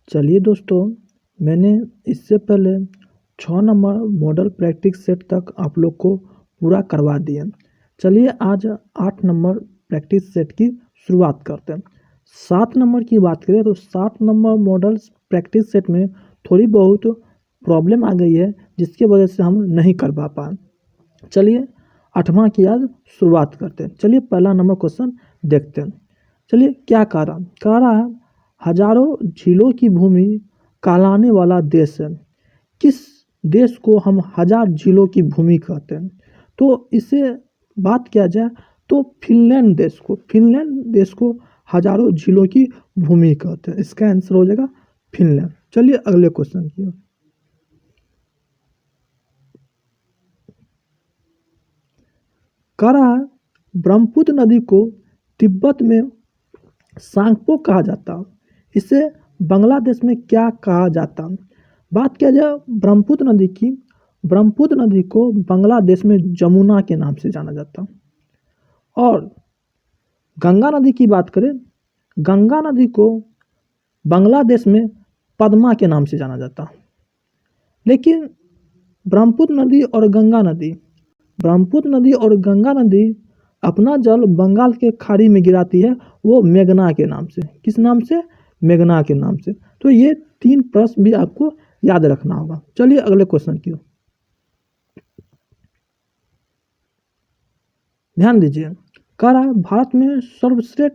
चलिए दोस्तों, मैंने इससे पहले 6 नंबर मॉडल प्रैक्टिस सेट तक आप लोग को पूरा करवा दिया। चलिए आज 8 नंबर प्रैक्टिस सेट की शुरुआत करते हैं। 7 नंबर की बात करें तो 7 नंबर मॉडल प्रैक्टिस सेट में थोड़ी बहुत प्रॉब्लम आ गई है, जिसकी वजह से हम नहीं कर पाए। चलिए 8वां की आज शुरुआत करते हैं। चलिए पहला नंबर क्वेश्चन देखते हैं। चलिए क्या कह रहा है हजारों झीलों की भूमि कहलाने वाला देश है। किस देश को हम हजार झीलों की भूमि कहते हैं? तो इसे बात किया जाए तो फिनलैंड देश को हजारों झीलों की भूमि कहते हैं। इसका आंसर हो जाएगा फिनलैंड। चलिए अगले क्वेश्चन की ओर। कह रहा है ब्रह्मपुत्र नदी को तिब्बत में सांगपो कहा जाता है। इसे बांग्लादेश में क्या कहा जाता है? बात किया जाए ब्रह्मपुत्र नदी को बांग्लादेश में जमुना के नाम से जाना जाता है। और गंगा नदी की बात करें, गंगा नदी को बांग्लादेश में पद्मा के नाम से जाना जाता है। लेकिन ब्रह्मपुत्र नदी और गंगा नदी अपना जल बंगाल के खाड़ी में गिराती है, वो मेघना के नाम से। किस नाम से? मेघना के नाम से। तो ये 3 प्रश्न भी आपको याद रखना होगा। चलिए अगले क्वेश्चन की ओर ध्यान दीजिए। कह रहा है भारत में सर्वश्रेष्ठ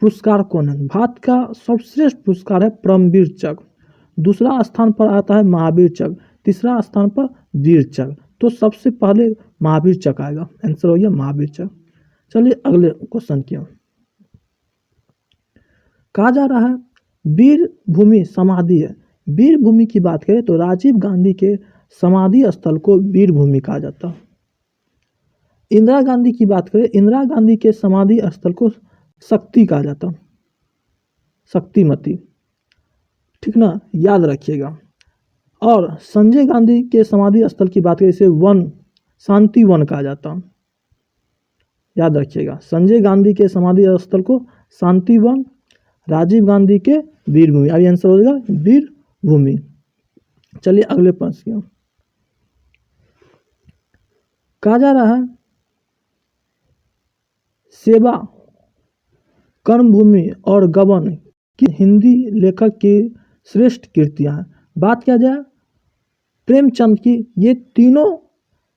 पुरस्कार कौन है? भारत का सर्वश्रेष्ठ पुरस्कार है परमवीर चक्र। दूसरा स्थान पर आता है महावीर चक्र। तीसरा स्थान पर वीर चक्र। तो सबसे पहले महावीर चक्र आएगा। आंसर हो गया महावीर चक्र। चलिए अगले क्वेश्चन की ओर। कहा जा रहा है वीर भूमि समाधि है। वीर भूमि की बात करें तो राजीव गांधी के समाधि स्थल को वीर भूमि कहा जाता है। इंदिरा गांधी की बात करें, इंदिरा गांधी के समाधि स्थल को शक्ति कहा जाता है, शक्तिमती। ठीक ना, याद रखिएगा। और संजय गांधी के समाधि स्थल की बात करें, इसे वन शांति वन कहा जाता है। याद रखिएगा, संजय गांधी के समाधि स्थल को शांति वन, राजीव गांधी के वीर भूमि। अभी आंसर हो जाएगा वीर भूमि। चलिए अगले प्रश्न की ओर। कहा जा रहा है सेवा, कर्मभूमि और गबन की हिंदी लेखक की श्रेष्ठ कृतियां हैं। बात किया जाए प्रेमचंद की, ये तीनों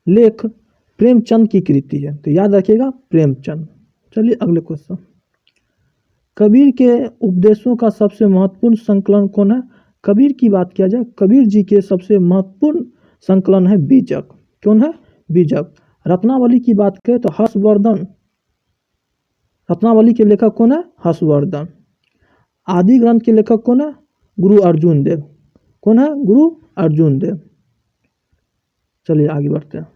लेख प्रेमचंद की कृति है, तो याद रखिएगा प्रेमचंद। चलिए अगले क्वेश्चन। कबीर के उपदेशों का सबसे महत्वपूर्ण संकलन कौन है? कबीर की बात किया जाए, कबीर जी के सबसे महत्वपूर्ण संकलन है बीजक। कौन है? बीजक। रत्नावली की बात करें तो हर्षवर्धन, रत्नावली के लेखक कौन है? हर्षवर्धन। आदि ग्रंथ के लेखक कौन है? गुरु अर्जुन देव। कौन है? गुरु अर्जुन देव। चलिए आगे बढ़ते हैं।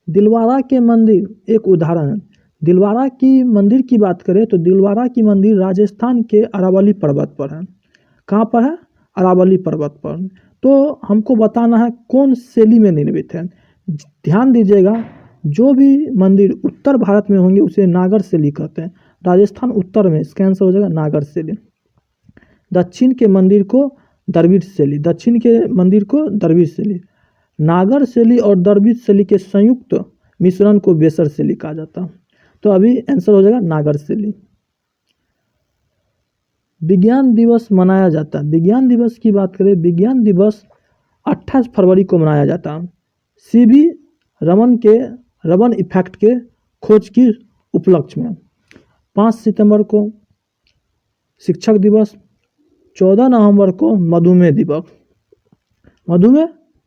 दिलवारा के मंदिर एक उदाहरण है। दिलवारा की मंदिर की बात करें तो दिलवारा की मंदिर राजस्थान के अरावली पर्वत पर है। कहाँ पर है? अरावली पर्वत पर। तो हमको बताना है कौन शैली में निर्मित है। ध्यान दीजिएगा, जो भी मंदिर उत्तर भारत में होंगे उसे नागर शैली कहते हैं। राजस्थान उत्तर में, इसका आंसर हो जाएगा नागर शैली। दक्षिण के मंदिर को द्रविड़ शैली, दक्षिण के मंदिर को द्रविड़ शैली। नागर शैली और द्रविड़ शैली के संयुक्त मिश्रण को बेसर शैली कहा जाता है। तो अभी आंसर हो जाएगा नागर शैली। विज्ञान दिवस मनाया जाता है। विज्ञान दिवस की बात करें, विज्ञान दिवस 28 फरवरी को मनाया जाता है। सीवी रमन के रमन इफेक्ट के खोज की उपलक्ष्य में। 5 सितंबर को शिक्षक दिवस, 14 नवंबर को मधुमेह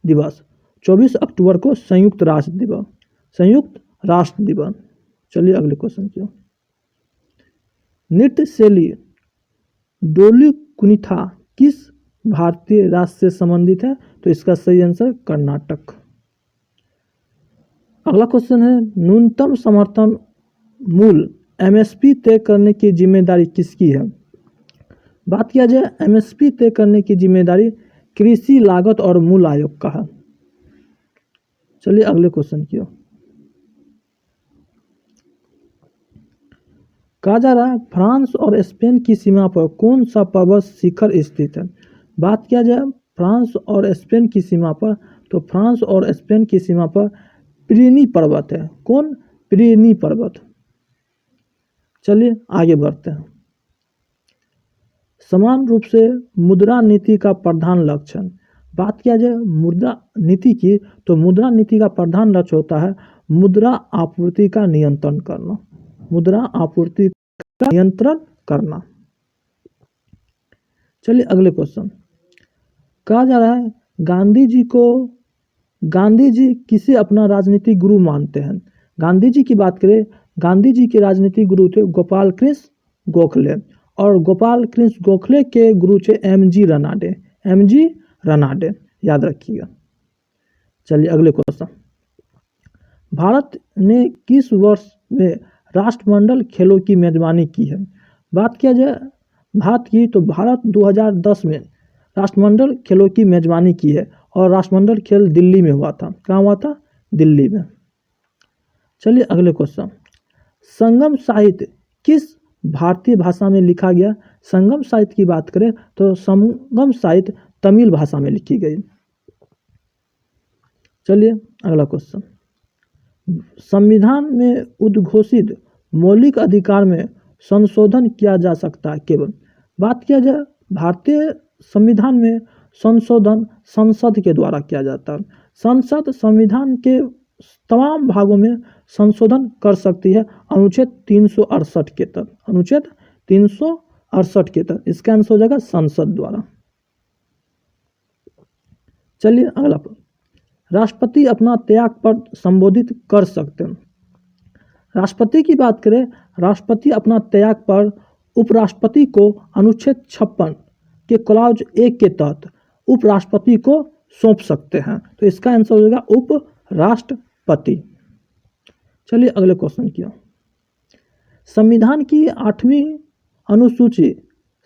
दिवस, 24 अक्टूबर को संयुक्त राष्ट्र दिवस। चलिए अगले क्वेश्चन की ओर। नृत्य शैली डोली कुनिथा किस भारतीय राज्य से संबंधित है? तो इसका सही आंसर कर्नाटक। अगला क्वेश्चन है न्यूनतम समर्थन मूल्य एमएसपी तय करने की जिम्मेदारी किसकी है? बात किया जाए एमएसपी तय करने की जिम्मेदारी कृषि लागत और मूल्य आयोग का है। चलिए अगले क्वेश्चन की ओर। कहा जा रहा है फ्रांस और स्पेन की सीमा पर कौन सा पर्वत शिखर स्थित है। बात किया जाए फ्रांस और स्पेन की सीमा पर, तो फ्रांस और स्पेन की सीमा पर पिरेनी पर्वत है। कौन? पिरेनी पर्वत। चलिए आगे बढ़ते हैं। समान रूप से मुद्रा नीति का प्रधान लक्ष्य। बात किया जाए मुद्रा नीति की, तो मुद्रा नीति का प्रधान लक्ष्य होता है मुद्रा आपूर्ति का नियंत्रण करना। मुद्रा आपूर्ति का नियंत्रण करना। चलिए अगले क्वेश्चन। कहा जा रहा है गांधी जी किसे अपना राजनीतिक गुरु मानते हैं। गांधी जी की बात करें, गांधी जी के राजनीतिक गुरु थे गोपाल कृष्ण गोखले, और गोपाल कृष्ण गोखले के गुरु थे एमजी रनाडे। एमजी रनाडे, याद रखिएगा। चलिए अगले क्वेश्चन। भारत ने किस वर्ष में राष्ट्रमंडल खेलों की मेजबानी की है। बात किया जाए भारत की, तो भारत 2010 में राष्ट्रमंडल खेलों की मेजबानी की है, और राष्ट्रमंडल खेल दिल्ली में हुआ था। कहाँ हुआ था? दिल्ली में। चलिए अगले क्वेश्चन। संगम साहित्य किस भारतीय भाषा में लिखा गया। संगम साहित्य की बात करें तो संगम साहित्य तमिल भाषा में लिखी गई। चलिए अगला क्वेश्चन। संविधान में उद्घोषित मौलिक अधिकार में संशोधन किया जा सकता है केवल। बात किया जाए भारतीय संविधान में संशोधन संसद के द्वारा किया जाता है। संसद संविधान के तमाम भागों में संशोधन कर सकती है अनुच्छेद 368 के तहत। अनुच्छेद 368 के तहत इसका आंसर हो जाएगा संसद द्वारा। चलिए अगला। राष्ट्रपति अपना त्याग पत्र संबोधित कर सकते हैं। राष्ट्रपति की बात करें, राष्ट्रपति अपना त्याग पत्र उपराष्ट्रपति को अनुच्छेद 56 के क्लॉज 1 के तहत उपराष्ट्रपति को सौंप सकते हैं। तो इसका आंसर हो जाएगा उपराष्ट्रपति। चलिए अगले क्वेश्चन की ओर। संविधान की 8वीं अनुसूची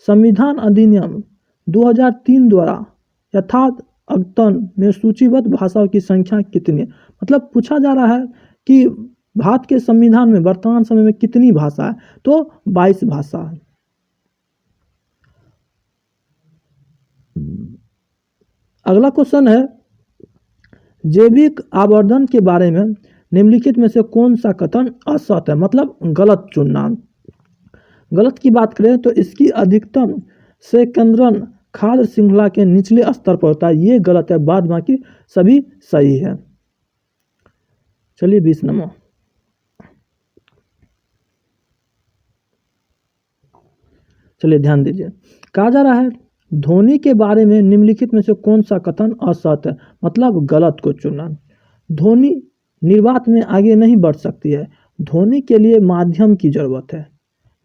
संविधान अधिनियम 2003 द्वारा यथार्थ अद्यतन में सूचीबद्ध भाषाओं की संख्या कितनी है। मतलब पूछा जा रहा है कि भारत के संविधान में वर्तमान समय में कितनी भाषा है, तो 22 भाषा है। अगला क्वेश्चन है जैविक आवर्धन के बारे में निम्नलिखित में से कौन सा कथन असत्य है, मतलब गलत चुनना। गलत की बात करें तो इसकी अधिकतम सेकेंद्रन खाद्य श्रृंखला के निचले स्तर पर होता है, ये गलत है। बाद बाकी सभी सही है। चलिए 20 नंबर। चलिए ध्यान दीजिए। कहा जा रहा है ध्वनि के बारे में निम्नलिखित में से कौन सा कथन असत्य है, मतलब गलत को चुनना। ध्वनि निर्वात में आगे नहीं बढ़ सकती है। ध्वनि के लिए माध्यम की जरूरत है।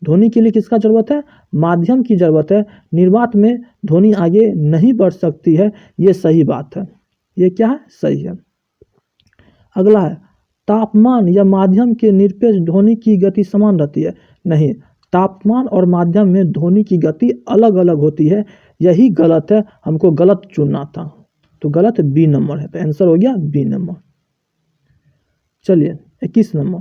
ध्वनि के लिए किसका जरूरत है? माध्यम की जरूरत है। निर्वात में ध्वनि आगे नहीं बढ़ सकती है, ये सही बात है। ये क्या है? सही है। अगला है तापमान या माध्यम के निरपेक्ष ध्वनि की गति समान रहती है। नहीं, तापमान और माध्यम में ध्वनि की गति अलग अलग होती है, यही गलत है। हमको गलत चुनना था, तो गलत बी नंबर है। तो आंसर हो गया बी नंबर। चलिए 21 नंबर।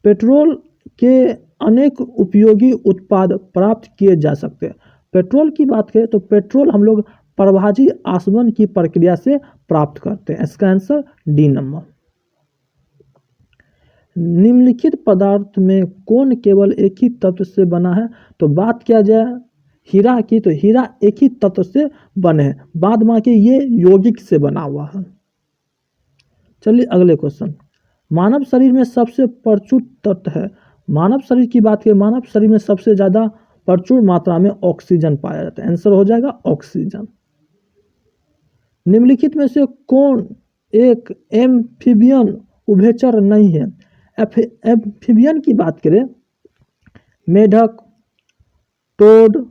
पेट्रोल के अनेक उपयोगी उत्पाद प्राप्त किए जा सकते हैं। पेट्रोल की बात करें तो पेट्रोल हम लोग प्रवाही आसवन की प्रक्रिया से प्राप्त करते हैं। इसका आंसर डी नंबर। निम्नलिखित पदार्थ में कौन केवल एक ही तत्व से बना है। तो बात किया जाए हीरा की, तो हीरा एक ही तत्व से बने हैं, बाद बाकी ये यौगिक से बना हुआ है। चलिए अगले क्वेश्चन। मानव शरीर में सबसे प्रचुर तत्व है। मानव शरीर की बात करें, मानव शरीर में सबसे ज्यादा प्रचुर मात्रा में ऑक्सीजन पाया जाता है। आंसर हो जाएगा ऑक्सीजन। निम्नलिखित में से कौन एक एम्फीबियन उभयचर नहीं है। एम्फीबियन की बात करें, मेढक, टोड,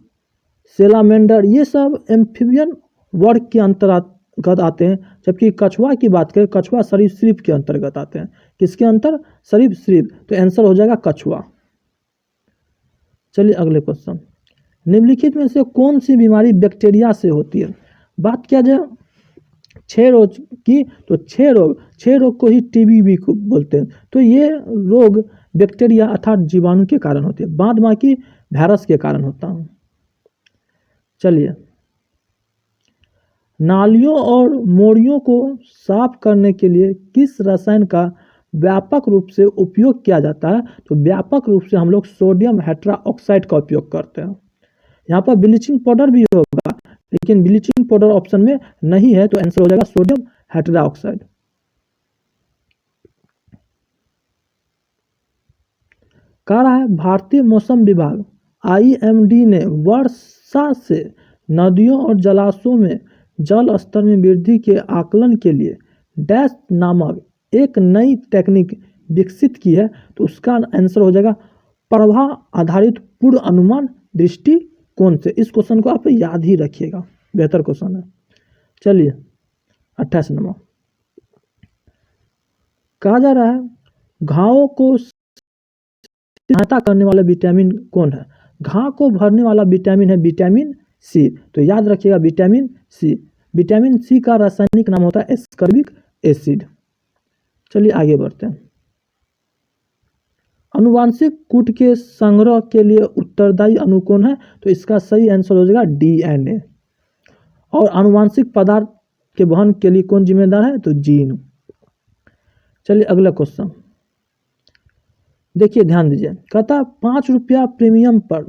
सेलामेंडर, ये सब एम्फीबियन वर्ग के अंतर्गत आते हैं। जबकि कछुआ की बात करें, कछुआ सरीसृप के अंतर्गत आते हैं। किसके अंतर? सरीसृप। तो आंसर हो जाएगा कछुआ। चलिए अगले क्वेश्चन। निम्नलिखित में से कौन सी बीमारी बैक्टीरिया से होती है। बात किया जाए क्षय रोग की, तो क्षय रोग को ही टीबी भी बोलते हैं। तो ये रोग बैक्टीरिया अर्थात जीवाणु के कारण होते हैं, बाद बाकी वायरस के कारण होता है। चलिए, नालियों और मोरियों को साफ करने के लिए किस रसायन का व्यापक रूप से उपयोग किया जाता है? तो व्यापक रूप से हम लोग सोडियम हाइड्रोक्साइड का उपयोग करते हैं। यहाँ पर ब्लीचिंग पाउडर भी होगा, लेकिन ब्लीचिंग पाउडर ऑप्शन में नहीं है, तो आंसर हो जाएगा सोडियम हाइड्रोक्साइड। कह रहा है भारतीय मौसम विभाग IMD ने वर्षा से नदियों और जलाशयों में जल स्तर में वृद्धि के आकलन के लिए डैश नामक एक नई टेक्निक विकसित की है, तो उसका आंसर हो जाएगा प्रवाह आधारित पूर्व अनुमान दृष्टिकोण से। इस क्वेश्चन को आप याद ही रखिएगा, बेहतर क्वेश्चन है। चलिए 28 नंबर, कहा जा रहा है घावों को सहायता करने वाला विटामिन कौन है? घाव को भरने वाला विटामिन है विटामिन सी, तो याद रखिएगा विटामिन सी। विटामिन सी का रासायनिक नाम होता है एस्कॉर्बिक एसिड। चलिए आगे बढ़ते हैं। अनुवांशिक कूट के संग्रह के लिए उत्तरदायी अणु कौन है? तो इसका सही आंसर हो जाएगा DNA। और अनुवांशिक पदार्थ के वहन के लिए कौन जिम्मेदार है? तो जीन। चलिए अगला क्वेश्चन देखिए, ध्यान दीजिए। कहता 5 रुपया प्रीमियम पर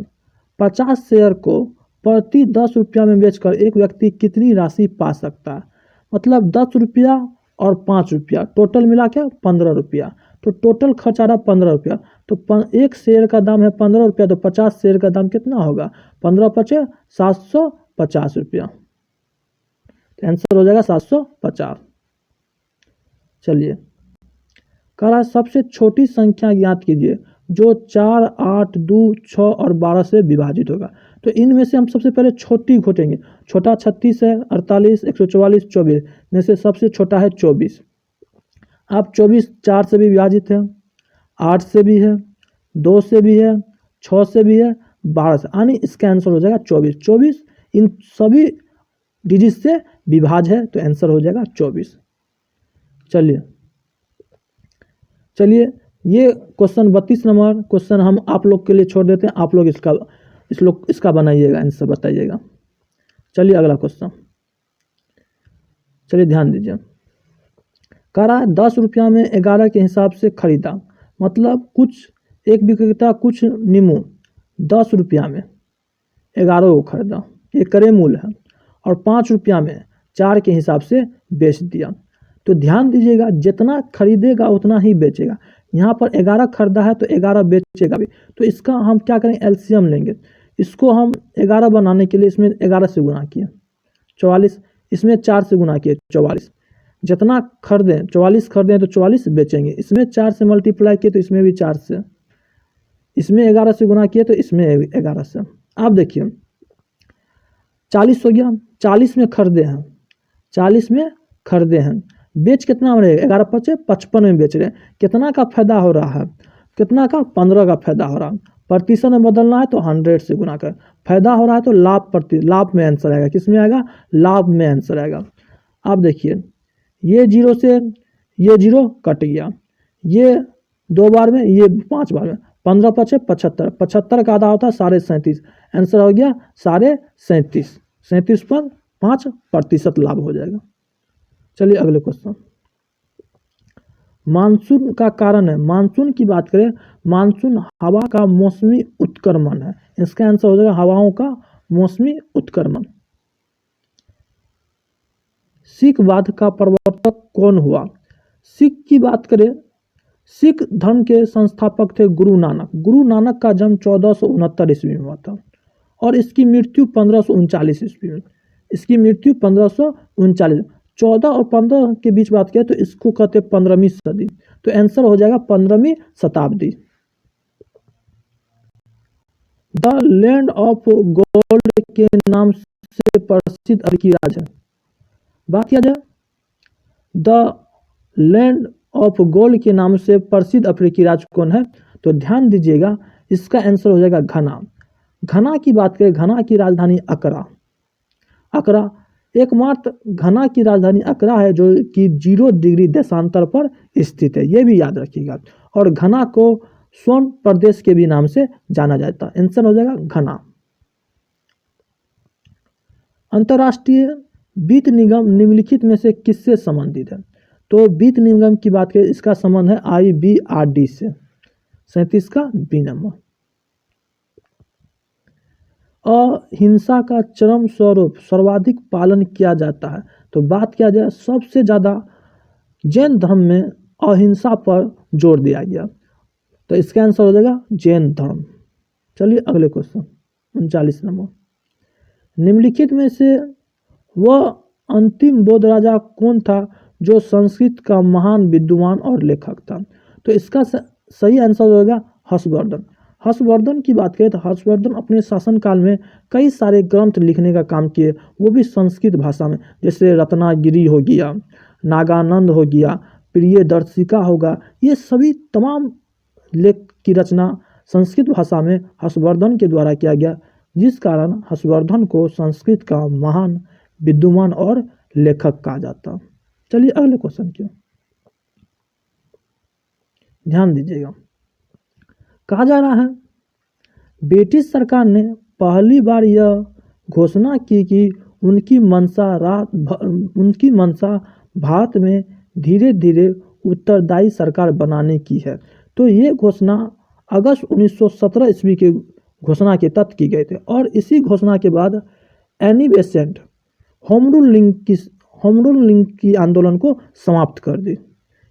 50 शेयर को प्रति 10 रुपया में बेचकर एक व्यक्ति कितनी राशि पा सकता है? मतलब 10 रुपया और 5 रुपया टोटल मिला के 15 रुपया, तो टोटल खर्च आ रहा 15 रुपया। तो एक शेयर का दाम है 15 रुपया, तो 50 शेयर का दाम कितना होगा? 15 पचे 750 रुपया, तो आंसर हो जाएगा 750। चलिए, कह रहा है सबसे छोटी संख्या ज्ञात कीजिए जो 4, 8, 2, 6 और 12 से विभाजित होगा। तो इनमें से हम सबसे पहले छोटी घोटेंगे। छोटा 36 है, 48, 144, 24 में से सबसे छोटा है 24। अब 24 4 से भी विभाजित है, 8 से भी है, 2 से भी है, 6 से भी है, 12 से, यानी इसका आंसर हो जाएगा 24। 24 इन सभी डिजिट से विभाज्य है, तो आंसर हो जाएगा 24। चलिए ये क्वेश्चन 32 नंबर क्वेश्चन हम आप लोग के लिए छोड़ देते हैं, आप लोग इसका बनाइएगा, आंसर बताइएगा। चलिए अगला क्वेश्चन, चलिए ध्यान दीजिए। कह रहा है 10 रुपया में 11 के हिसाब से खरीदा, मतलब कुछ एक विक्रेता कुछ नींबू 10 रुपया में 11 को खरीदा, ये क्रय मूल्य है, और 5 रुपया में 4 के हिसाब से बेच दिया। तो ध्यान दीजिएगा, जितना खरीदेगा उतना ही बेचेगा। यहाँ पर 11 खरीदा है तो 11 बेचेगा भी, तो इसका हम क्या करें, एलसीएम लेंगे। इसको हम 11 बनाने के लिए इसमें 11 से गुना किए 44, इसमें 4 से गुना किए 44। जितना खरीदें 44 खरीदें तो 44 बेचेंगे, इसमें 4 से मल्टीप्लाई किए तो इसमें भी 4 से, इसमें 11 से गुना किए तो इसमें 11 से। आप देखिए 40 हो गया, 40 में खरीदे हैं, 40 में खरीदे हैं, बेच कितना में रहेगा, 11 पचे 55 में बेच रहे हैं। कितना का फायदा हो रहा है, कितना का 15 का फायदा हो रहा है। प्रतिशत में बदलना है तो 100 से गुना कर, फायदा हो रहा है तो लाभ में आंसर आएगा, किस में आएगा, लाभ में आंसर आएगा। आप देखिए ये 0 से ये 0 कट गया, ये 2 बार में, ये 5 बार में, 15 पचे 75, 75 का आधा होता है 37.5, आंसर हो गया 37.5, 37 पर 5% लाभ हो जाएगा। चलिए अगले क्वेश्चन, मानसून का कारण है, मानसून की बात करें, मानसून हवा का मौसमी उत्क्रमण है, इसका आंसर हो जाएगा हवाओं का मौसमी उत्क्रमण। सिखवाद का प्रवर्तक कौन हुआ? सिख की बात करें, सिख धर्म के संस्थापक थे गुरु नानक। गुरु नानक का जन्म 1469 ईस्वी में हुआ था और इसकी मृत्यु 1539 ईस्वी में, इसकी मृत्यु 1539। 14 और 15 के बीच बात करें तो इसको कहते हैं 15वीं सदी, तो आंसर हो जाएगा 15वीं शताब्दी। द लैंड ऑफ गोल्ड के नाम से प्रसिद्ध अफ्रीकी राज्य है, बात किया जाए द लैंड ऑफ गोल्ड के नाम से प्रसिद्ध अफ्रीकी राज्य कौन है? तो ध्यान दीजिएगा, इसका आंसर हो जाएगा घना। घना की बात करें, घना की राजधानी अकरा, अकरा एकमात्र घना की राजधानी अकरा है जो कि 0 डिग्री देशांतर पर स्थित है, ये भी याद रखिएगा। और घना को स्वर्ण प्रदेश के भी नाम से जाना जाता है। आंसर हो जाएगा घना। अंतर्राष्ट्रीय वित्त निगम निम्नलिखित में से किससे संबंधित है? तो वित्त निगम की बात करें, इसका संबंध है IBRD से। 37 का बी नंबर। अहिंसा का चरम स्वरूप सर्वाधिक पालन किया जाता है। तो बात किया जाए सबसे ज़्यादा जैन धर्म में अहिंसा पर जोर दिया गया, तो इसका आंसर हो जाएगा जैन धर्म। चलिए अगले क्वेश्चन 39 नंबर। निम्नलिखित में से वह अंतिम बौद्ध राजा कौन था जो संस्कृत का महान विद्वान और लेखक था? तो इसका सही आंसर होगा हर्षवर्धन। हर्षवर्धन की बात करें तो हर्षवर्धन अपने शासनकाल में कई सारे ग्रंथ लिखने का काम किए, वो भी संस्कृत भाषा में, जैसे रत्नागिरी हो गया, नागानंद हो गया, प्रियदर्शिका होगा, ये सभी तमाम लेख की रचना संस्कृत भाषा में हर्षवर्धन के द्वारा किया गया, जिस कारण हर्षवर्धन को संस्कृत का महान विद्वान और लेखक कहा जाता। चलिए अगले क्वेश्चन की ध्यान दीजिएगा। कहा जा रहा है ब्रिटिश सरकार ने पहली बार यह घोषणा की कि उनकी मंशा भारत में धीरे धीरे उत्तरदायी सरकार बनाने की है। तो ये घोषणा अगस्त 1917 ईस्वी के घोषणा के तहत की गए थे, और इसी घोषणा के बाद एनी बेसेंट होम रूल की आंदोलन को समाप्त कर दी।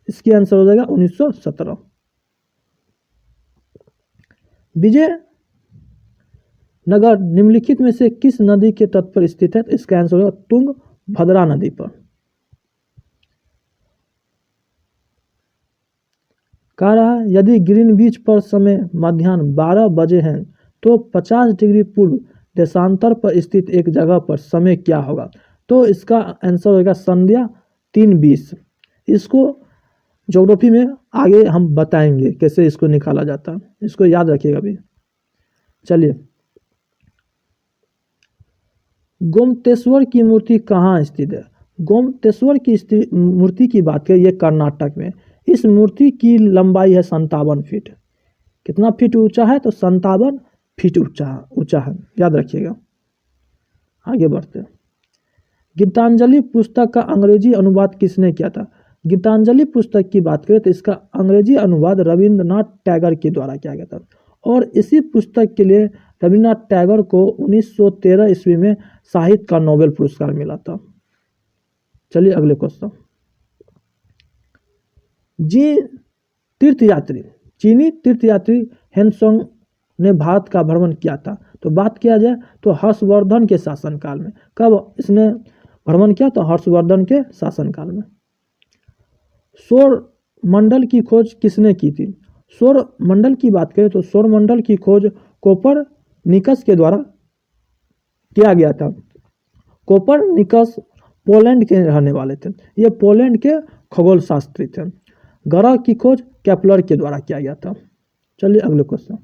इसकी आंसर हो जाएगा 1917। विजय नगर निम्नलिखित में से किस नदी के तट पर स्थित है? तो इसका आंसर होगा तुंगभद्रा नदी पर। कह रहा है यदि ग्रीनविच पर समय मध्याह्न 12 बजे हैं तो 50 डिग्री पूर्व देशांतर पर स्थित एक जगह पर समय क्या होगा? तो इसका आंसर होगा संध्या 3:20। इसको ज्योग्राफी में आगे हम बताएंगे कैसे इसको निकाला जाता है, इसको याद रखिएगा भी। चलिए, गोमतेश्वर की मूर्ति कहाँ स्थित है? गोमतेश्वर की मूर्ति की बात करें, ये कर्नाटक में। इस मूर्ति की लंबाई है 57 फीट। कितना फीट ऊंचा है? तो 57 फीट ऊंचा है, याद रखिएगा। आगे बढ़ते हैं। गीतांजलि पुस्तक का अंग्रेजी अनुवाद किसने किया था? गीतांजलि पुस्तक की बात करें तो इसका अंग्रेजी अनुवाद रविंद्रनाथ टैगोर के द्वारा किया गया था, और इसी पुस्तक के लिए रविंद्रनाथ टैगोर को 1913 ईस्वी में साहित्य का नोबेल पुरस्कार मिला था। चलिए अगले क्वेश्चन। चीनी तीर्थयात्री हेनसोंग ने भारत का भ्रमण किया था। तो बात किया जाए तो हर्षवर्धन के शासनकाल में। कब इसने भ्रमण किया? तो हर्षवर्धन के शासनकाल में। सौर मंडल की खोज किसने की थी? सौर मंडल की बात करें तो सौर मंडल की खोज कोपरनिकस के द्वारा किया गया था। कोपरनिकस पोलैंड के रहने वाले थे, ये पोलैंड के खगोल शास्त्री थे। ग्रह की खोज केपलर के द्वारा किया गया था। चलिए अगले क्वेश्चन।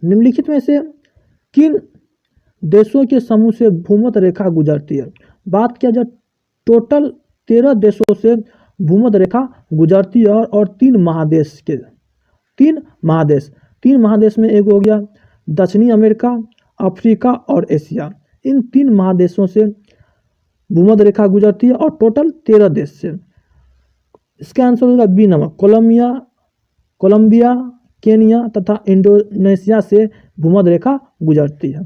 निम्नलिखित में से किन देशों के समूह से भूमध्य रेखा गुजरती है? बात किया जाए टोटल 13 देशों से भूमध्य रेखा गुजरती है, और 3 महादेश में एक हो गया दक्षिणी अमेरिका, अफ्रीका और एशिया। इन 3 महादेशों से भूमध्य रेखा गुजरती है, और टोटल 13 देश से। इसका आंसर होगा बी नंबर, कोलंबिया, केनिया तथा इंडोनेशिया से भूमध्य रेखा गुजरती है।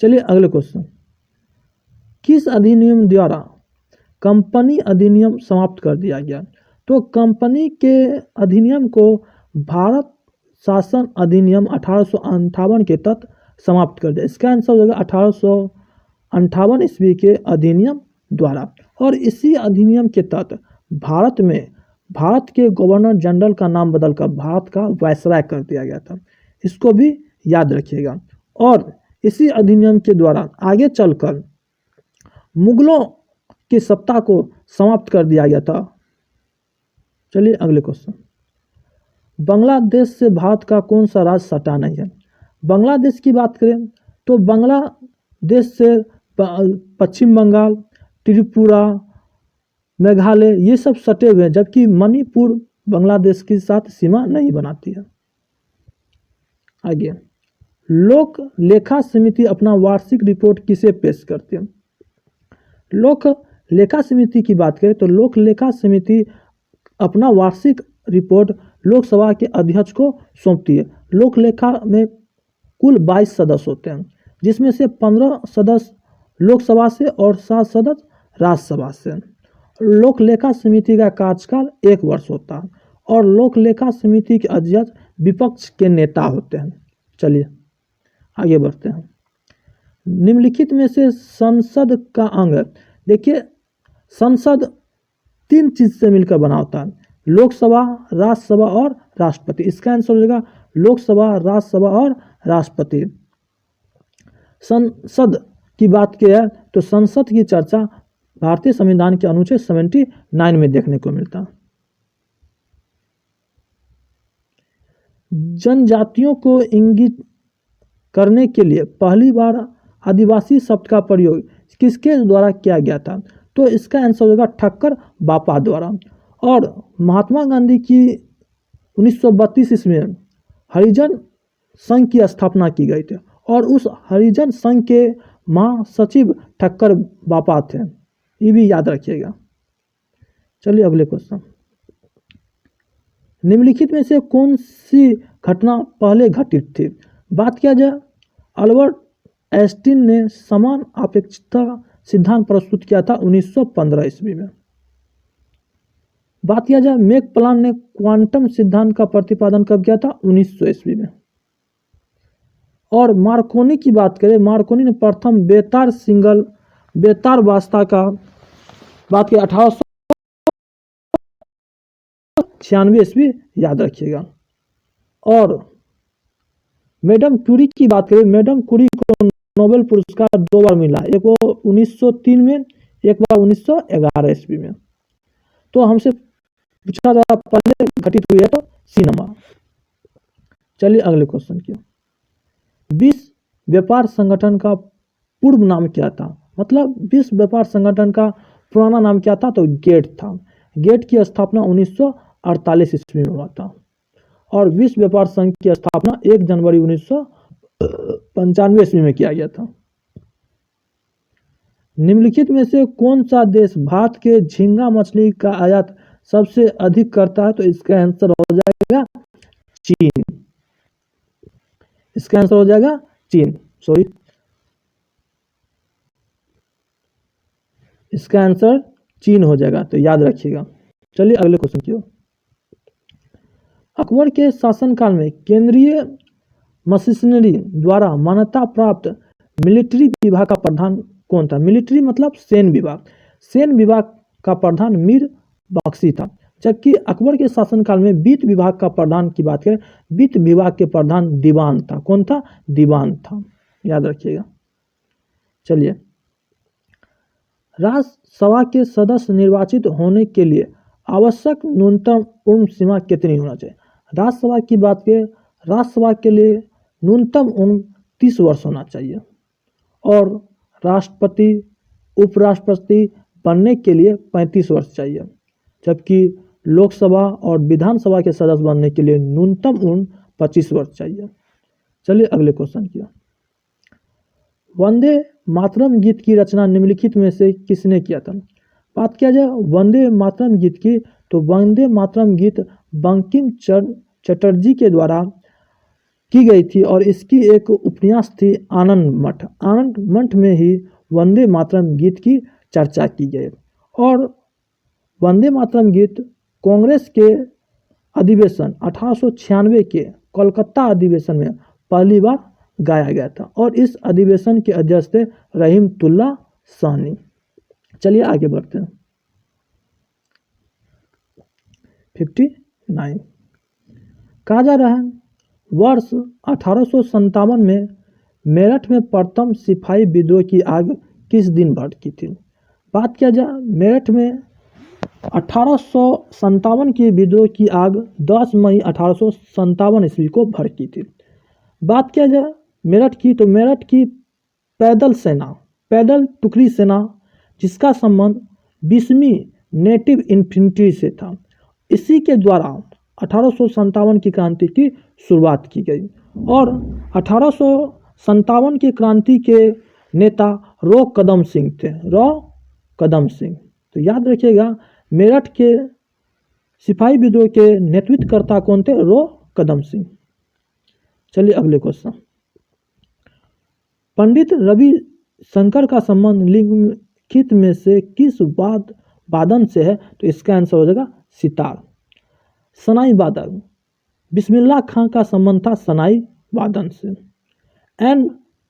चलिए अगले क्वेश्चन। किस अधिनियम द्वारा कंपनी अधिनियम समाप्त कर दिया गया? तो कंपनी के अधिनियम को भारत शासन अधिनियम 1858 के तहत समाप्त कर दिया। इसका आंसर होगा 1858 ईस्वी के अधिनियम द्वारा, और इसी अधिनियम के तहत भारत के गवर्नर जनरल का नाम बदलकर भारत का वायसराय कर दिया गया था। इसको भी याद रखिएगा। और इसी अधिनियम के द्वारा आगे चलकर मुगलों की सत्ता को समाप्त कर दिया गया था। चलिए अगले क्वेश्चन। बांग्लादेश से भारत का कौन सा राज्य सटा नहीं है? बांग्लादेश की बात करें तो देश से पश्चिम बंगाल, त्रिपुरा, मेघालय ये सब सटे हुए हैं, जबकि मणिपुर बांग्लादेश के साथ सीमा नहीं बनाती है। आगे, लोक लेखा समिति अपना वार्षिक रिपोर्ट किसे पेश करती है? लोक लेखा समिति की बात करें तो लोक लेखा समिति अपना वार्षिक रिपोर्ट लोकसभा के अध्यक्ष को सौंपती है। लोक लेखा में कुल 22 सदस्य होते हैं, जिसमें से 15 सदस्य लोकसभा से और 7 सदस्य राज्यसभा से। लोक लेखा समिति का कार्यकाल 1 वर्ष होता है और लोक लेखा समिति के अध्यक्ष विपक्ष के नेता होते हैं। चलिए आगे बढ़ते हैं। निम्नलिखित में से संसद का अंग, देखिए संसद 3 चीज से मिलकर बना होता है, लोकसभा, राज्यसभा और राष्ट्रपति। इसका आंसर हो जाएगा लोकसभा, राज्यसभा और राष्ट्रपति। संसद की बात की है तो संसद की चर्चा भारतीय संविधान के अनुच्छेद 79 में देखने को मिलता है। जनजातियों को इंगित करने के लिए पहली बार आदिवासी शब्द का प्रयोग किसके द्वारा किया गया था? तो इसका आंसर होगा ठक्कर बापा द्वारा। और महात्मा गांधी की 1932 ईस्वी में हरिजन संघ की स्थापना की गई थी और उस हरिजन संघ के महासचिव ठक्कर बापा थे, ये भी याद रखिएगा। चलिए अगले क्वेश्चन। निम्नलिखित में से कौन सी घटना पहले घटित थी? बात किया जाए, अल्बर्ट आइंस्टीन ने समान अपेक्षिकता सिद्धांत प्रस्तुत किया था 1915 ईस्वी में। बात किया जाए, मैक प्लांक ने क्वांटम सिद्धांत का प्रतिपादन कब किया था? 1900 ईस्वी में। और मार्कोनी की बात करें, मार्कोनी ने प्रथम बेतार वास्ता का बात की 1896 ईस्वी, याद रखिएगा। और मैडम क्यूरी की बात करें, मैडम क्यूरी को नोबेल पुरस्कार 2 बार मिला, एक वो 1903 में, एक बार 1911 ईस्वी में। तो हमसे पूछा जा पहले घटित हुई है तो सी नंबर। चलिए अगले क्वेश्चन की। विश्व व्यापार संगठन का पूर्व नाम क्या था? मतलब विश्व व्यापार संगठन का पुराना नाम क्या था? तो गेट था। गेट की स्थापना 1948 ईस्वी में हुआ था और विश्व व्यापार संघ की स्थापना 1 जनवरी 1995 ईस्वी में किया गया था। निम्नलिखित में से कौन सा देश भारत के झींगा मछली का आयात सबसे अधिक करता है? तो इसका आंसर हो जाएगा चीन। इसका आंसर हो जाएगा चीन, सॉरी, इसका आंसर चीन हो जाएगा, तो याद रखिएगा। चलिए अगले क्वेश्चन की ओर। अकबर के शासनकाल में केंद्रीय मशीनरी द्वारा मान्यता प्राप्त मिलिट्री विभाग का प्रधान कौन था? मिलिट्री मतलब सैन्य विभाग। सैन्य विभाग का प्रधान मीर बख्शी था, जबकि अकबर के शासनकाल में वित्त विभाग का प्रधान की बात करें, वित्त विभाग के प्रधान दीवान था। कौन था? दीवान था, याद रखिएगा। चलिए, राज्यसभा के सदस्य निर्वाचित होने के लिए आवश्यक न्यूनतम उम्र सीमा कितनी होना चाहिए? राज्यसभा की बात करें, राज्यसभा के लिए न्यूनतम उम्र 30 वर्ष होना चाहिए और राष्ट्रपति, उपराष्ट्रपति बनने के लिए 35 वर्ष चाहिए, जबकि लोकसभा और विधानसभा के सदस्य बनने के लिए न्यूनतम उम्र 25 वर्ष चाहिए। चलिए अगले क्वेश्चन की। वंदे मातरम गीत की रचना निम्नलिखित में से किसने किया था? बात किया जाए वंदे मातरम गीत की, तो वंदे मातरम गीत बंकिम चटर्जी के द्वारा की गई थी और इसकी एक उपन्यास थी आनंद मठ। आनंद मठ में ही वंदे मातरम गीत की चर्चा की गई और वंदे मातरम गीत कांग्रेस के अधिवेशन 1896 के कोलकाता अधिवेशन में पहली बार गाया गया था और इस अधिवेशन के अध्यक्ष थे रहीमतुल्लाह साहनी। चलिए आगे बढ़ते हैं। 59 कहा जा रहा है वर्ष 1857 में मेरठ में प्रथम सिपाही विद्रोह की आग किस दिन भड़की थी? बात किया जाए मेरठ में 1857 के विद्रोह की आग 10 मई 1857 ईस्वी को भड़की थी। बात किया जाए मेरठ की, तो मेरठ की पैदल सेना, पैदल टुकड़ी सेना, जिसका संबंध 20वीं नेटिव इन्फेंट्री से था। इसी के द्वारा 1857 की क्रांति की शुरुआत की गई और 1857 की क्रांति के नेता रो कदम सिंह थे। रो कदम सिंह, तो याद रखिएगा मेरठ के सिपाही विद्रोह के नेतृत्वकर्ता कौन थे? रो कदम सिंह। चलिए अगले क्वेश्चन। पंडित रवि शंकर का संबंध निम्नलिखित में से किस वादन से है? तो इसका आंसर हो जाएगा सितार। सनाई वादन, बिस्मिल्लाह खां का संबंध था सनाई वादन से।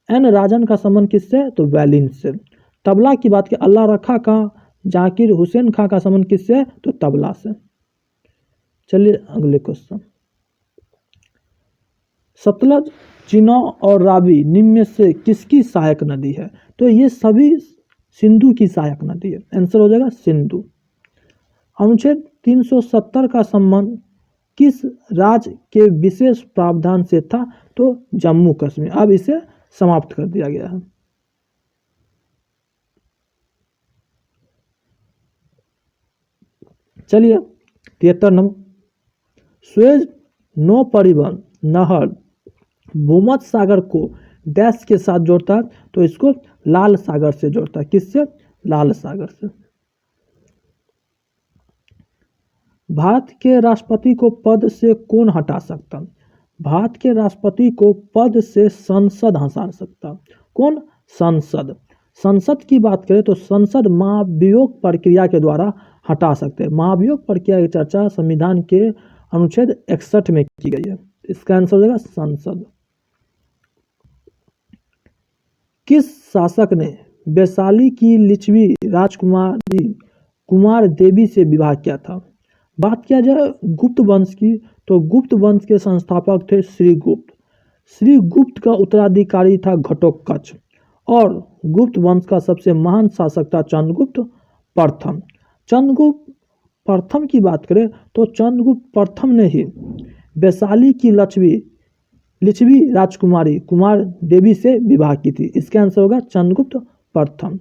एन राजन का संबंध किससे? तो वैलिन से। तबला की बात की अल्लाह रखा खां जाकिर हुसैन खां का संबंध किससे? तो तबला से। चलिए अगले क्वेश्चन। सतलज, चिनाब और रावी निम्न में से किसकी सहायक नदी है? तो ये सभी सिंधु की सहायक नदी है। आंसर हो जाएगा सिंधु। अनुच्छेद 370 का संबंध किस राज्य के विशेष प्रावधान से था? तो जम्मू कश्मीर। अब इसे समाप्त कर दिया गया है। चलिए 73 नंबर। सुएज नौ परिवहन नहर भूमध्य सागर को डैश के साथ जोड़ता है? तो इसको लाल सागर से जोड़ता है। किससे? लाल सागर से। भारत के राष्ट्रपति को पद से कौन हटा सकता? भारत के राष्ट्रपति को पद से संसद हटा सकता। कौन? संसद। संसद की बात करें तो संसद महाभियोग प्रक्रिया के द्वारा हटा सकते हैं। महाभियोग प्रक्रिया की चर्चा संविधान के अनुच्छेद 61 में की गई है। इसका आंसर हो जाएगा संसद। किस शासक ने वैशाली की लिच्छवी राजकुमारी कुमार देवी से विवाह किया था? बात किया जाए गुप्त वंश की तो गुप्त वंश के संस्थापक थे श्रीगुप्त। श्रीगुप्त का उत्तराधिकारी था घटोत्कच और गुप्त वंश का सबसे महान शासक था चंद्रगुप्त प्रथम। चंद्रगुप्त प्रथम की बात करें तो चंद्रगुप्त प्रथम ने ही वैशाली की लिच्छवी राजकुमारी कुमार देवी से विवाह की थी। इसका आंसर होगा चंद्रगुप्त प्रथम।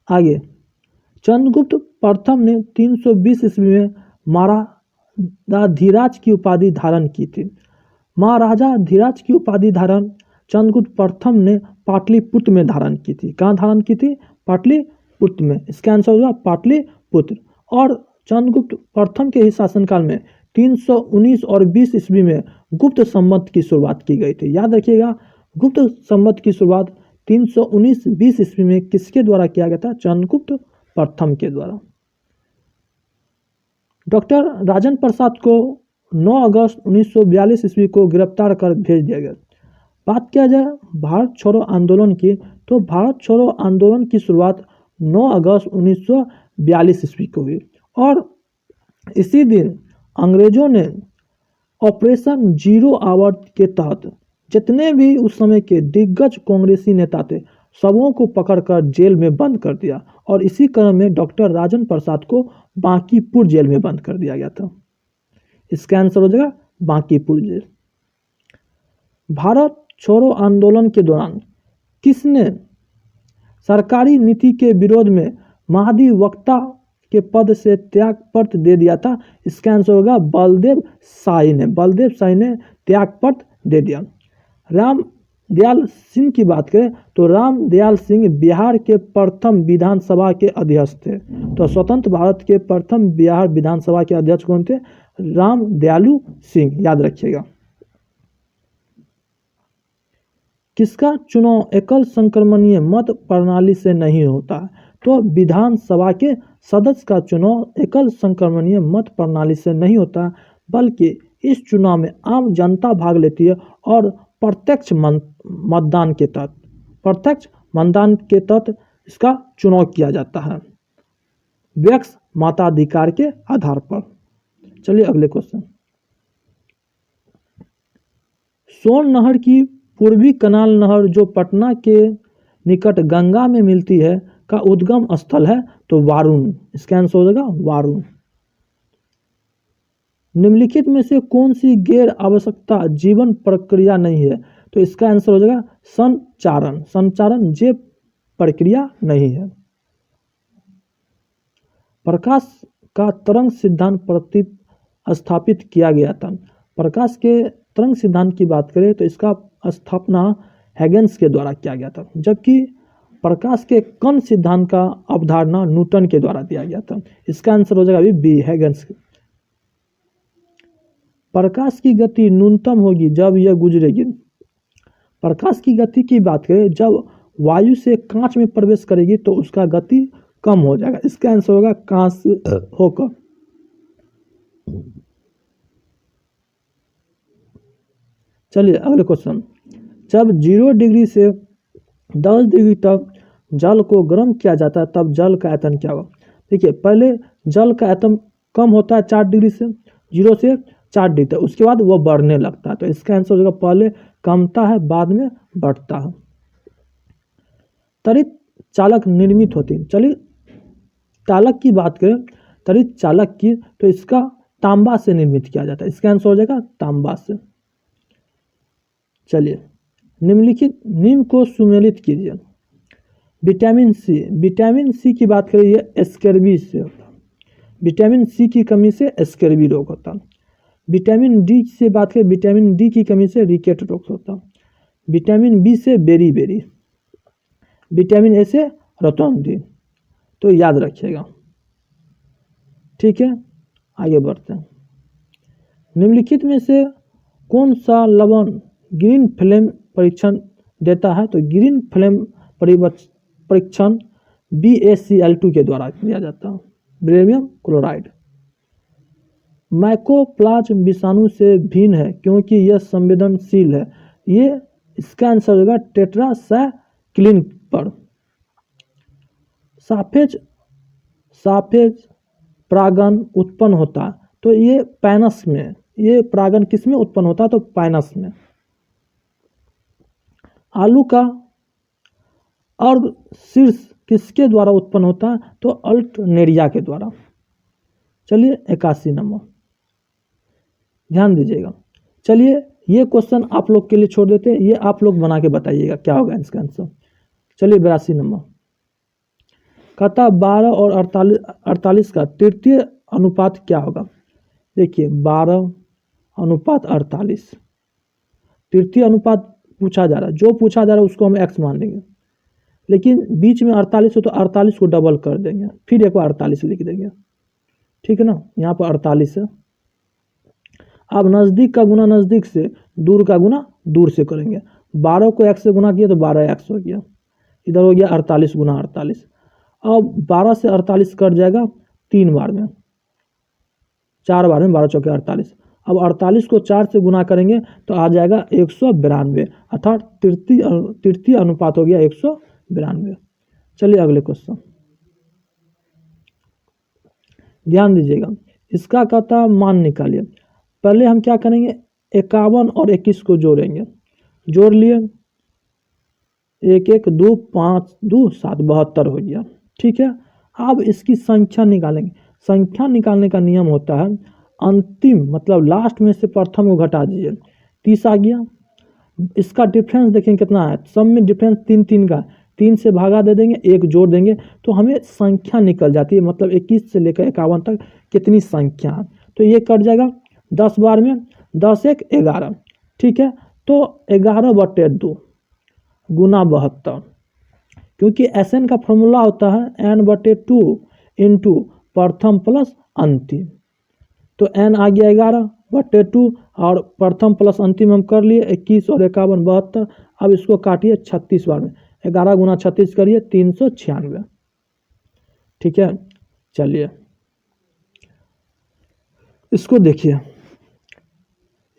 आगे, चंद्रगुप्त प्रथम ने 320 ईस्वी में महाराजाधिराज की उपाधि धारण की थी। महाराजाधिराज की उपाधि धारण चंद्रगुप्त प्रथम ने पाटलिपुत्र में धारण की थी। कहाँ धारण की थी? पाटलिपुत्र में। इसका आंसर होगा पाटलिपुत्र। और चंद्रगुप्त प्रथम के ही शासनकाल में 319 और 20 ईस्वी में गुप्त संवत की शुरुआत की गई थी। याद रखिएगा गुप्त संवत की शुरुआत 319-20 ईस्वी में किसके द्वारा किया गया था? चंद्रगुप्त प्रथम के द्वारा। डॉक्टर राजेंद्र प्रसाद को 9 अगस्त 1942 ईस्वी को गिरफ्तार कर भेज दिया गया। बात किया जाए भारत छोड़ो आंदोलन की तो भारत छोड़ो आंदोलन की शुरुआत 9 अगस्त 1942 ईस्वी को हुई और इसी दिन अंग्रेजों ने ऑपरेशन जीरो आवर के तहत जितने भी उस समय के दिग्गज कांग्रेसी नेता थे सबों को पकड़कर जेल में बंद कर दिया और इसी क्रम में डॉक्टर राजेंद्र प्रसाद को बांकीपुर जेल में बंद कर दिया गया था। इसका आंसर हो जाएगा बांकीपुर जेल। भारत छोड़ो आंदोलन के दौरान किसने सरकारी नीति के विरोध में महाधिवक्ता के पद से त्यागपत्र दे दिया था? इसका आंसर होगा बलदेव शाही ने। बलदेव शाही ने त्यागपत्र दे दिया। राम दयाल सिंह की बात करें तो राम दयाल सिंह बिहार के प्रथम विधानसभा के अध्यक्ष थे। तो स्वतंत्र भारत के प्रथम बिहार विधानसभा के अध्यक्ष कौन थे? राम दयालु सिंह। याद रखिएगा। किसका चुनाव एकल संक्रमणीय मत प्रणाली से नहीं होता है? तो विधानसभा के सदस्य का चुनाव एकल संक्रमणीय मत प्रणाली से नहीं होता बल्कि इस चुनाव में आम जनता भाग लेती है और प्रत्यक्ष मतदान के तहत इसका चुनाव किया जाता है व्यक्ति मताधिकार के आधार पर। चलिए अगले क्वेश्चन। सोन नहर की पूर्वी कनाल नहर जो पटना के निकट गंगा में मिलती है का उद्गम स्थल है? तो वारुण। इसका आंसर हो जाएगा वारुण। निम्नलिखित में से कौन सी गैर आवश्यकता जीवन प्रक्रिया नहीं है? तो इसका आंसर हो जाएगा संचारण। संचारण ये प्रक्रिया नहीं है। प्रकाश का तरंग सिद्धांत प्रतिस्थापित किया गया था। प्रकाश के तरंग सिद्धांत की बात करें तो इसका स्थापना हैगेन्स के द्वारा किया गया था, जबकि प्रकाश के कण सिद्धांत का अवधारणा न्यूटन के द्वारा दिया गया था। इसका आंसर हो जाएगा अभी बी, हैगेन्स। प्रकाश की गति न्यूनतम होगी जब यह गुजरेगी। प्रकाश की गति की बात करें, जब वायु से कांच में प्रवेश करेगी तो उसका गति कम हो जाएगा। इसका आंसर होगा कांच से होकर। चलिए अगले क्वेश्चन। जब 0 डिग्री से 10 डिग्री तक जल को गर्म किया जाता है तब जल का आयतन क्या होगा। देखिए, पहले जल का आयतन कम होता है 4 डिग्री से, 0 से 4 डिग्री तक, उसके बाद वो बढ़ने लगता है। तो इसका आंसर हो जाएगा पहले कमता है बाद में बढ़ता है। त्वरित चालक निर्मित होती है। चलिए चालक की बात करें, त्वरित चालक की, तो इसका तांबा से निर्मित किया जाता है। इसका आंसर हो जाएगा तांबा से। चलिए निम्नलिखित निम्न को सुमेलित कीजिए। विटामिन सी, विटामिन सी की बात करें ये स्कर्वी से होता है। विटामिन सी की कमी से स्कर्वी रोग होता है। विटामिन डी से बात करें, विटामिन डी की कमी से रिकेट रोग होता है। विटामिन बी से बेरी बेरी, विटामिन ए से रोटोंडी। तो याद रखिएगा, ठीक है। आगे बढ़ते हैं। निम्नलिखित में से कौन सा लवण ग्रीन फ्लेम परीक्षण देता है। तो ग्रीन फ्लेम परीक्षण BaCl2 के द्वारा किया जाता है। Barium chloride. माइकोप्लाज्म विषाणु से भिन्न है क्योंकि यह संवेदनशील है। ये इसका आंसर होगा टेट्रासाइक्लिन पर। सापेज परागण उत्पन्न होता है तो ये पैनस में, ये परागण किस में उत्पन्न होता है तो पैनस में। आलू का अर्ध शीर्ष किसके द्वारा उत्पन्न होता है तो अल्टरनेरिया के द्वारा। चलिए 81 नंबर, ध्यान दीजिएगा। चलिए ये क्वेश्चन आप लोग के लिए छोड़ देते हैं, ये आप लोग बना के बताइएगा क्या होगा इसका आंसर। चलिए 82 नंबर, कहता 12 और 48 का तृतीय अनुपात क्या होगा। देखिए 12:48 तृतीय अनुपात पूछा जा रहा है। जो पूछा जा रहा है उसको हम x मान देंगे, लेकिन बीच में 48 हो तो 48 को डबल कर देंगे, फिर एक बार 48 लिख देंगे, ठीक है ना। यहाँ पर 48 है। अब नज़दीक का गुना नज़दीक से, दूर का गुना दूर से करेंगे। 12 को x से गुना किया तो 12x हो गया, इधर हो गया 48 गुना 48। अब 12 से 48 कट जाएगा 3 बार में, 4 बार में 12 चौके 48। अब 48 को 4 से गुना करेंगे तो आ जाएगा 192, अर्थात तृतीय अनुपात हो गया 192। चलिए अगले क्वेश्चन, ध्यान दीजिएगा। इसका कहता मान निकालिए। पहले हम क्या करेंगे, 51 और 21 को जोड़ेंगे। जोड़ लिए, 1 1 2 5 2 7 72 हो गया, ठीक है। अब इसकी संख्या निकालेंगे। संख्या निकालने का नियम होता है अंतिम मतलब लास्ट में से प्रथम को घटा दीजिए, 30 आ गया। इसका डिफरेंस देखें कितना है, सब में डिफरेंस 3 3 का, 3 से भागा दे देंगे, 1 जोड़ देंगे तो हमें संख्या निकल जाती है। मतलब 21 से लेकर 51 तक कितनी संख्या है, तो ये कट जाएगा 10 बार में, 10 1 11, ठीक है। तो 11/2 गुना 72, क्योंकि SN का फॉर्मूला होता है n/2 इंटू प्रथम प्लस अंतिम। तो n आ गया 11/2 और प्रथम प्लस अंतिम हम कर लिए, 21 और 51 72। अब इसको काटिए 36 बार में, 11 गुना 36 करिए 396, ठीक है। चलिए इसको देखिए,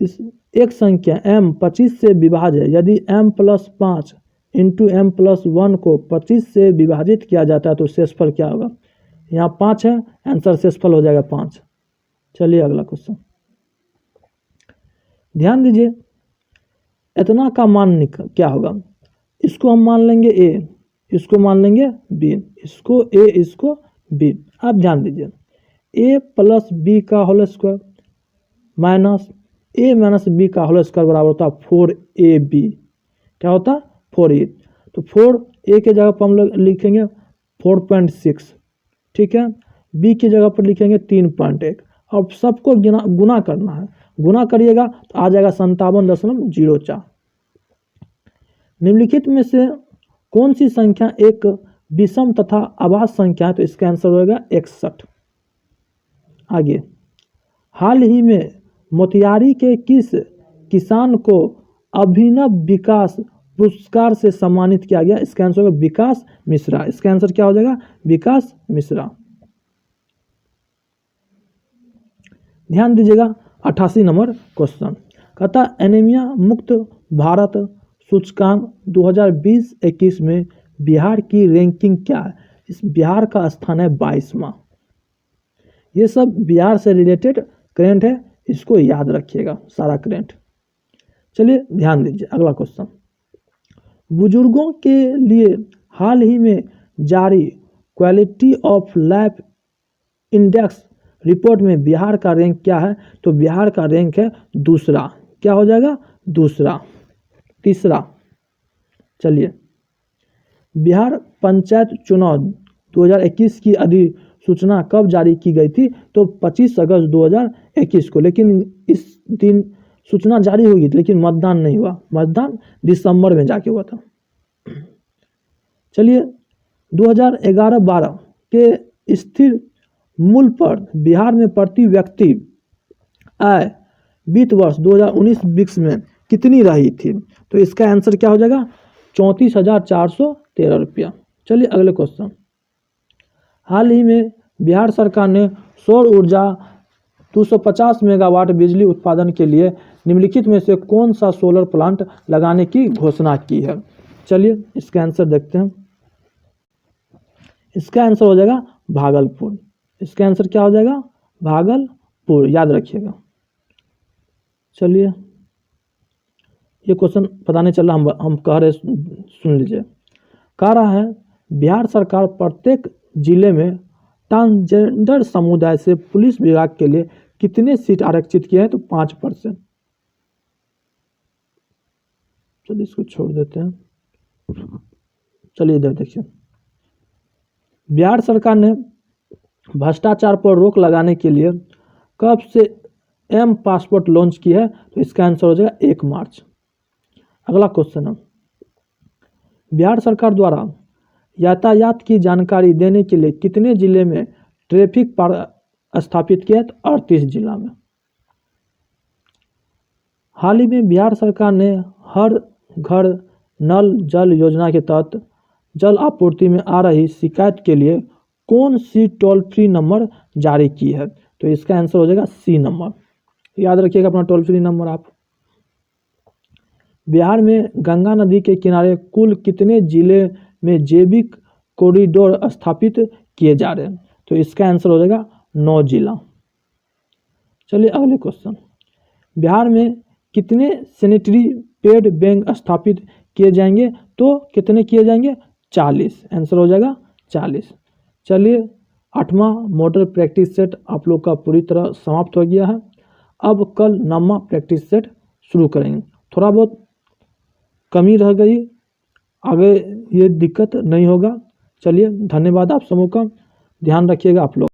इस एक संख्या m 25 से विभाज्य है। यदि m+5 इंटू m+1 को 25 से विभाजित किया जाता है तो शेषफल क्या होगा। यहाँ 5 है, आंसर शेषफल हो जाएगा 5। चलिए अगला क्वेश्चन, ध्यान दीजिए। इतना का मान क्या होगा, इसको हम मान लेंगे a, इसको मान लेंगे b, इसको a इसको b। अब ध्यान दीजिए, a प्लस b का whole square minus a minus b का होल स्क्वायर बराबर होता है 4ab। क्या होता है 4 तो 4 की जगह पर हम लोग लिखेंगे 4.6, ठीक है। बी की जगह पर लिखेंगे 3.1। अब सबको गुना करना है, गुना करिएगा तो आ जाएगा 57.04। निम्नलिखित में से कौन सी संख्या एक विषम तथा अभाज्य संख्या है? तो इसका आंसर होगा 61। आगे, हाल ही में मोतिहारी के किस किसान को अभिनव विकास पुरस्कार से सम्मानित किया गया? इसका आंसर होगा विकास मिश्रा। इसका आंसर क्या हो जाएगा? विकास मिश्रा। ध्यान दीजिएगा 88 नंबर क्वेश्चन कहता एनीमिया मुक्त भारत सूचकांक 2020-21 में बिहार की रैंकिंग क्या है? इस बिहार का स्थान है 22वां। ये सब बिहार से रिलेटेड करेंट है, इसको याद रखिएगा सारा करेंट। चलिए ध्यान दीजिए अगला क्वेश्चन। बुजुर्गों के लिए हाल ही में जारी quality of life index report में बिहार का रैंक क्या है? तो बिहार का रैंक है दूसरा। क्या हो जाएगा? दूसरा। तीसरा, चलिए, बिहार पंचायत चुनाव 2021 की अधिसूचना कब जारी की गई थी? तो 25 अगस्त 2021 को, लेकिन इस दिन सूचना जारी हुई थी लेकिन मतदान नहीं हुआ। मतदान दिसंबर में जाके हुआ था। चलिए, 2011-12 के स्थिर मूल पर बिहार में प्रति व्यक्ति आय वित्त वर्ष 2019-20 में कितनी रही थी? तो इसका आंसर क्या हो जाएगा? 34,413 रुपया। चलिए अगले क्वेश्चन। हाल ही में बिहार सरकार ने सौर ऊर्जा 250 मेगावाट बिजली उत्पादन के लिए निम्नलिखित में से कौन सा सोलर प्लांट लगाने की घोषणा की है? चलिए इसका आंसर देखते हैं। इसका आंसर हो जाएगा भागलपुर। इसका आंसर क्या हो जाएगा? भागलपुर, याद रखिएगा। चलिए, ये क्वेश्चन पता नहीं चल रहा, हम कह रहे, सुन लीजिए। कह रहा है बिहार सरकार प्रत्येक जिले में ट्रांसजेंडर समुदाय से पुलिस विभाग के लिए कितने सीट आरक्षित किए हैं? तो 5%। चलिए इसको छोड़ देते हैं। चलिए इधर देखिए, बिहार सरकार ने भ्रष्टाचार पर रोक लगाने के लिए कब से एम पासपोर्ट लॉन्च की है? तो इसका आंसर हो जाएगा 1 मार्च। अगला क्वेश्चन है, बिहार सरकार द्वारा यातायात की जानकारी देने के लिए कितने जिले में ट्रैफिक पार्क स्थापित किया है? तो 38 जिला में। हाल ही में बिहार सरकार ने हर घर नल जल योजना के तहत जल आपूर्ति में आ रही शिकायत के लिए कौन सी टोल फ्री नंबर जारी की है? तो इसका आंसर हो जाएगा सी नंबर। याद रखिएगा अपना टोल फ्री नंबर आप। बिहार में गंगा नदी के किनारे कुल कितने जिले में जैविक कॉरिडोर स्थापित किए जा रहे हैं? तो इसका आंसर हो जाएगा 9 जिला। चलिए अगले क्वेश्चन। बिहार में कितने सैनिटरी पैड बैंक स्थापित किए जाएंगे? तो कितने किए जाएंगे? 40। आंसर हो जाएगा 40। चलिए 8वां मॉडल प्रैक्टिस सेट आप लोग का पूरी तरह समाप्त हो गया है। अब कल 9वां प्रैक्टिस सेट शुरू करेंगे। थोड़ा बहुत कमी रह गई, आगे ये दिक्कत नहीं होगा। चलिए धन्यवाद आप सबों का, ध्यान रखिएगा आप लोग।